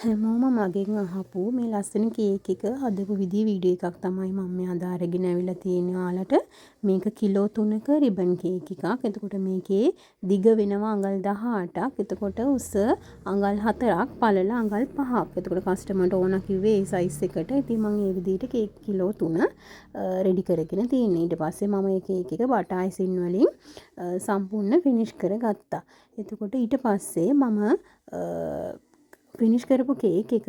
හැමෝම මගෙන් අහපු මේ ලස්සන කේක් එක හදපු විදිහ වීඩියෝ එකක් තමයි මම මේ අද අරගෙන ඇවිල්ලා තියෙන්නේ ඔයාලට. මේක කිලෝ 3ක රිබන් කේක් එකක්. එතකොට මේකේ දිග වෙනවා අඟල් 18ක්. එතකොට උස අඟල් 4ක්, පළල අඟල් 5ක්. එතකොට කස්ටමර්ට ඕන කිව්වේ ඒ සයිස් එකට. ඉතින් මම මේ විදිහට කේක් කිලෝ 3 රෙඩි කරගෙන තියෙන්නේ. ඊට පස්සේ මම මේ කේක් එක බටර් අයිසින් වලින් සම්පූර්ණ ෆිනිෂ් කරගත්තා. එතකොට ඊට පස්සේ මම ෆිනිෂ් කරපු කේක් එක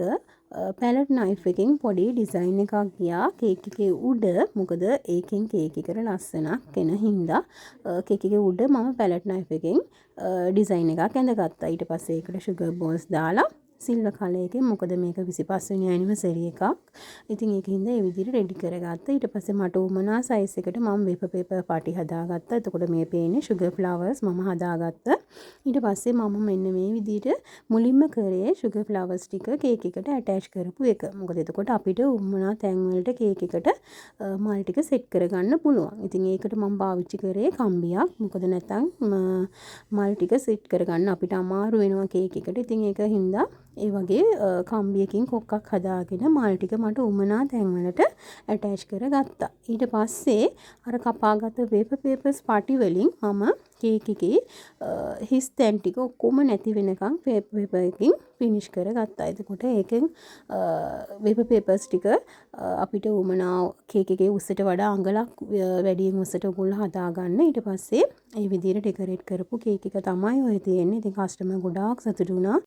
පැලට් නයිෆ් එකෙන් පොඩි ඩිසයින් එකක් ගියා කේක් එකේ උඩ. මොකද ඒකෙන් කේක් එකට ලස්සනක් එන හින්දා කේක් එකේ උඩ මම පැලට් නයිෆ් එකෙන් ඩිසයින් එකක් ඇඳගත්තා. ඊට පස්සේ ඒකට සුගර් බෝල්ස් දාලා සිල්වර් කලර් එකෙන්, මොකද මේක 25 වෙනි ඇනිවර්සරි එකක්. ඉතින් ඒකින්ද ඒ විදිහට රෙඩි කරගත්තා. ඊට පස්සේ මට උමනා සයිස් එකට මම වේපර් පේපර් පාටි හදාගත්තා. එතකොට මේ පේන්නේ සුගර් ෆ්ලවර්ස් මම හදාගත්තා. ඊට පස්සේ මම මෙන්න මේ විදිහට මුලින්ම කරේ සුගර් ෆ්ලවර්ස් ටික කේක් එකට ඇටච් කරපු එක. මොකද එතකොට අපිට උමනා තැන් වලට කේක් එකට මල් ටික සෙට් කරගන්න පුළුවන්. ඉතින් ඒකට මම පාවිච්චි කරේ කම්බියක්. මොකද නැත්නම් මල් ටික සෙට් කරගන්න අපිට අමාරු වෙනවා කේක් එකට. ඉතින් ඒක හින්දා ඒ වගේ කම්බියකින් කොක්කක් හදාගෙන මල් ටික මට උමනා තැන් වලට ඇටච් කරගත්තා. ඊට පස්සේ අර කපාගත්ත වේපර් පේපර්ස් පාටි වලින් මම කේක් එකේ හිස් තැන් ටික ඔක්කොම නැති වෙනකන් පේපර් එකකින් ෆිනිෂ් කරගත්තා. එතකොට ඒකෙන් වේපර් පේපර්ස් ටික අපිට උමනා කේක් එකේ උසට වඩා අඟලක් වැඩියෙන් උසට උගුල්ලා හදාගන්න. ඊට පස්සේ ඒ විදිහට ඩෙකොරේට් කරපු කේක් එක තමයි ඔය තියෙන්නේ. ඉතින් කස්ටමර් ගොඩාක් සතුටු වුණා.